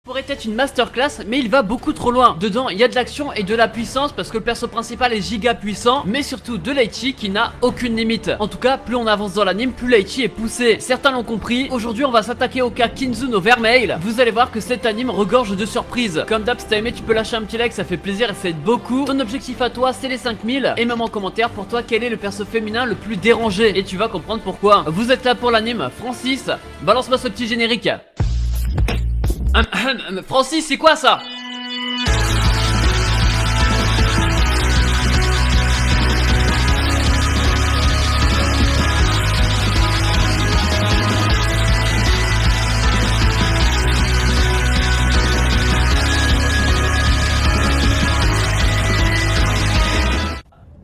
Pourrait être une masterclass, mais il va beaucoup trop loin. Dedans, il y a de l'action et de la puissance parce que le perso principal est giga puissant, mais surtout de l'Aichi qui n'a aucune limite. En tout cas, plus on avance dans l'anime, plus l'Aichi est poussé. Certains l'ont compris. Aujourd'hui, on va s'attaquer au cas Kinzu no Vermeil. Vous allez voir que cet anime regorge de surprises. Comme d'hab, si t'as aimé, tu peux lâcher un petit like, ça fait plaisir et ça aide beaucoup. Ton objectif à toi, c'est les 5000. Et même en commentaire, pour toi, quel est le perso féminin le plus dérangé? Et tu vas comprendre pourquoi. Vous êtes là pour l'anime. Francis, balance-moi ce petit générique. Francis, c'est quoi ça?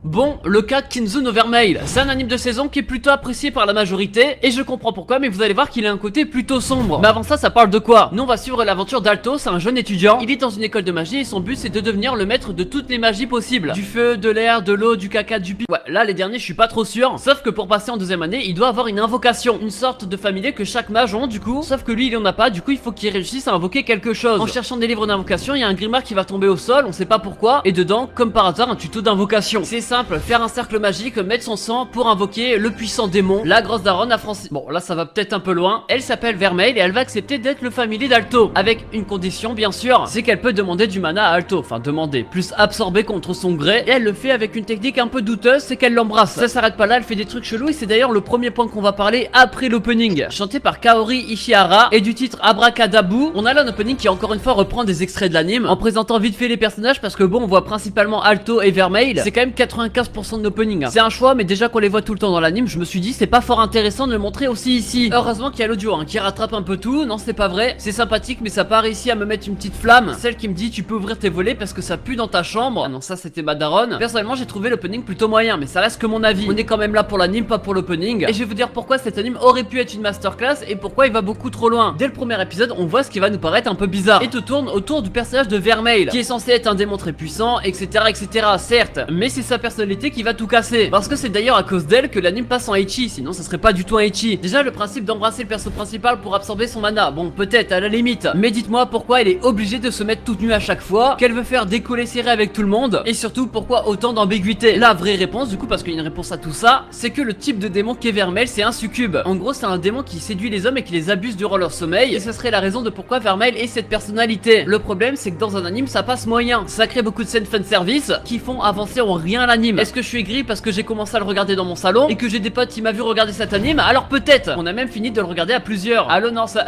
Bon, le cas Kinzu no Vermeil, c'est un anime de saison qui est plutôt apprécié par la majorité, et je comprends pourquoi, mais vous allez voir qu'il a un côté plutôt sombre. Mais avant ça parle de quoi? Nous on va suivre l'aventure d'Alto, c'est un jeune étudiant, il est dans une école de magie et son but c'est de devenir le maître de toutes les magies possibles. Du feu, de l'air, de l'eau, du caca, du pipi. Ouais, là les derniers je suis pas trop sûr, sauf que pour passer en deuxième année, il doit avoir une invocation, une sorte de familier que chaque mage ont du coup, sauf que lui il en a pas, du coup il faut qu'il réussisse à invoquer quelque chose. En cherchant des livres d'invocation, il y a un grimoire qui va tomber au sol, on sait pas pourquoi, et dedans, comme par hasard, un tuto d'invocation. C'est simple, faire un cercle magique, mettre son sang pour invoquer le puissant démon, la grosse daronne à Francis. Bon là ça va peut-être un peu loin. Elle s'appelle Vermeil et elle va accepter d'être le familier d'Alto, avec une condition bien sûr, c'est qu'elle peut demander du mana à Alto, enfin demander, plus absorber contre son gré, et elle le fait avec une technique un peu douteuse, c'est qu'elle l'embrasse. Ça s'arrête pas là, elle fait des trucs chelous et c'est d'ailleurs le premier point qu'on va parler après l'opening, chanté par Kaori Ishihara et du titre Abracadabu. On a là un opening qui encore une fois reprend des extraits de l'anime en présentant vite fait les personnages parce que bon on voit principalement Alto et Vermeil, c'est quand même 95% de l'opening. C'est un choix, mais déjà qu'on les voit tout le temps dans l'anime, je me suis dit c'est pas fort intéressant de le montrer aussi ici. Heureusement qu'il y a l'audio qui rattrape un peu tout. Non c'est pas vrai, c'est sympathique mais ça a pas réussi à me mettre une petite flamme, celle qui me dit tu peux ouvrir tes volets parce que ça pue dans ta chambre. Ah non ça c'était ma daronne. Personnellement j'ai trouvé l'opening plutôt moyen, mais ça reste que mon avis. On est quand même là pour l'anime, pas pour l'opening, et je vais vous dire pourquoi cet anime aurait pu être une masterclass et pourquoi il va beaucoup trop loin. Dès le premier épisode on voit ce qui va nous paraître un peu bizarre et tout tourne autour du personnage de Vermeil qui est censé être un démon très puissant, etc etc, certes, mais c'est sa personnalité qui va tout casser, parce que c'est d'ailleurs à cause d'elle que l'anime passe en ecchi, sinon ça serait pas du tout un ecchi. Déjà le principe d'embrasser le perso principal pour absorber son mana, bon peut-être à la limite, mais dites-moi pourquoi elle est obligée de se mettre toute nue à chaque fois, qu'elle veut faire décoller serré avec tout le monde, et surtout pourquoi autant d'ambiguïté. La vraie réponse du coup, parce qu'il y a une réponse à tout ça, c'est que le type de démon qu'est Vermeil c'est un succube. En gros c'est un démon qui séduit les hommes et qui les abuse durant leur sommeil, et ce serait la raison de pourquoi Vermeil ait cette personnalité. Le problème c'est que dans un anime ça passe moyen, ça crée beaucoup de scènes fanservice qui font avancer en rien l'anime. Est-ce que je suis aigri parce que j'ai commencé à le regarder dans mon salon et que j'ai des potes qui m'a vu regarder cet anime? Alors peut-être. On a même fini de le regarder à plusieurs. Allô non ça...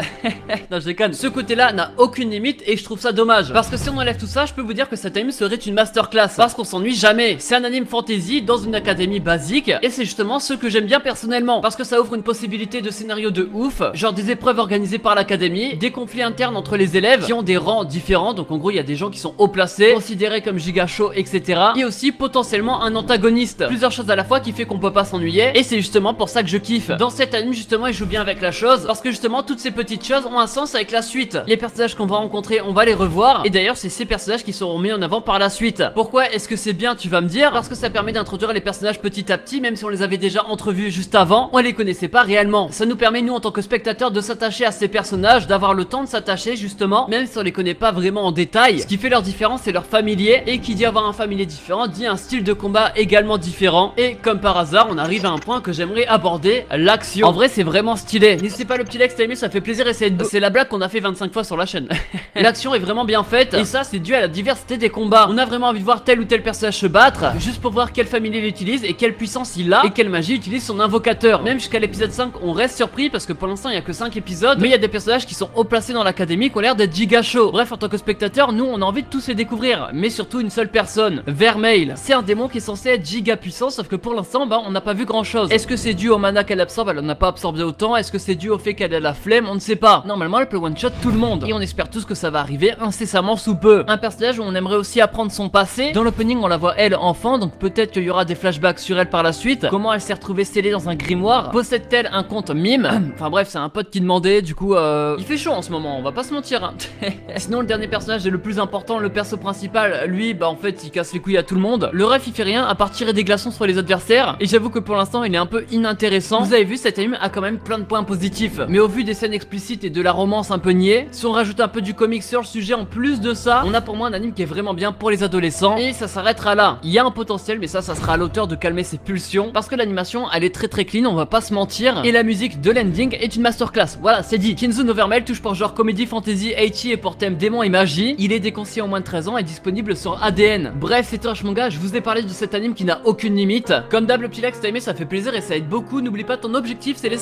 non je déconne. Ce côté là n'a aucune limite et je trouve ça dommage, parce que si on enlève tout ça je peux vous dire que cet anime serait une masterclass, parce qu'on s'ennuie jamais. C'est un anime fantasy dans une académie basique et c'est justement ce que j'aime bien personnellement, parce que ça offre une possibilité de scénario de ouf, genre des épreuves organisées par l'académie, des conflits internes entre les élèves qui ont des rangs différents, donc en gros il y a des gens qui sont haut placés, considérés comme giga chauds, etc. et aussi potentiellement un antagoniste. Plusieurs choses à la fois qui fait qu'on peut pas s'ennuyer, et c'est justement pour ça que je kiffe. Dans cet anime justement il joue bien avec la chose, parce que justement toutes ces petites choses ont un sens avec la suite. Les personnages qu'on va rencontrer on va les revoir, et d'ailleurs c'est ces personnages qui seront mis en avant par la suite. Pourquoi est-ce que c'est bien, tu vas me dire? Parce que ça permet d'introduire les personnages petit à petit, même si on les avait déjà entrevus juste avant, on les connaissait pas réellement. Ça nous permet nous en tant que spectateurs de s'attacher à ces personnages, d'avoir le temps de s'attacher justement, même si on les connaît pas vraiment en détail. Ce qui fait leur différence c'est leur familier, et qui dit avoir un familier différent dit un style de combat également différent, et comme par hasard on arrive à un point que j'aimerais aborder, l'action. En vrai c'est vraiment stylé, n'hésitez pas le petit like si t'as aimé, ça fait plaisir, et c'est la blague qu'on a fait 25 fois sur la chaîne. L'action est vraiment bien faite, et ça c'est dû à la diversité des combats. On a vraiment envie de voir tel ou tel personnage se battre, juste pour voir quelle famille il utilise et quelle puissance il a et quelle magie utilise son invocateur. Même jusqu'à l'épisode 5 on reste surpris parce que pour l'instant il y a que 5 épisodes, mais il y a des personnages qui sont haut placés dans l'académie qui ont l'air d'être giga chauds. Bref, en tant que spectateur nous on a envie de tous les découvrir, mais surtout une seule personne, Vermeil. C'est un démon qui est censé être giga puissant, sauf que pour l'instant on n'a pas vu grand chose. Est-ce que c'est dû au mana qu'elle absorbe, elle en a pas absorbé autant? Est-ce que c'est dû au fait qu'elle a la flemme? On ne sait pas. Normalement elle peut one shot tout le monde, et on espère tous que ça va arriver incessamment sous peu. Un personnage où on aimerait aussi apprendre son passé. Dans l'opening on la voit elle enfant, donc peut-être qu'il y aura des flashbacks sur elle par la suite. Comment elle s'est retrouvée scellée dans un grimoire? Possède-t-elle un compte mime? Enfin bref, c'est un pote qui demandait, du coup il fait chaud en ce moment, on va pas se mentir hein. Sinon le dernier personnage est le plus important, le perso principal, lui en fait il casse les couilles à tout le monde. Le ref il fait rien à part devoir tirer des glaçons sur les adversaires. Et j'avoue que pour l'instant il est un peu inintéressant. Vous avez vu, cet anime a quand même plein de points positifs, mais au vu des scènes explicites et de la romance un peu niais, si on rajoute un peu du comic sur le sujet en plus de ça, on a pour moi un anime qui est vraiment bien pour les adolescents. Et ça s'arrêtera là. Il y a un potentiel, mais ça sera à l'auteur de calmer ses pulsions, parce que l'animation elle est très clean, on va pas se mentir. Et la musique de l'ending est une masterclass. Voilà, c'est dit. Kinzu Overmail touche pour genre comédie, fantasy, ecchi et pour thème démon et magie. Il est déconseillé en moins de 13 ans et disponible sur ADN. Bref, c'est Trash Manga, je vous ai parlé de cet anime qui n'a aucune limite. Comme d'hab, le petit like si t'as aimé, ça fait plaisir et ça aide beaucoup. N'oublie pas, ton objectif c'est les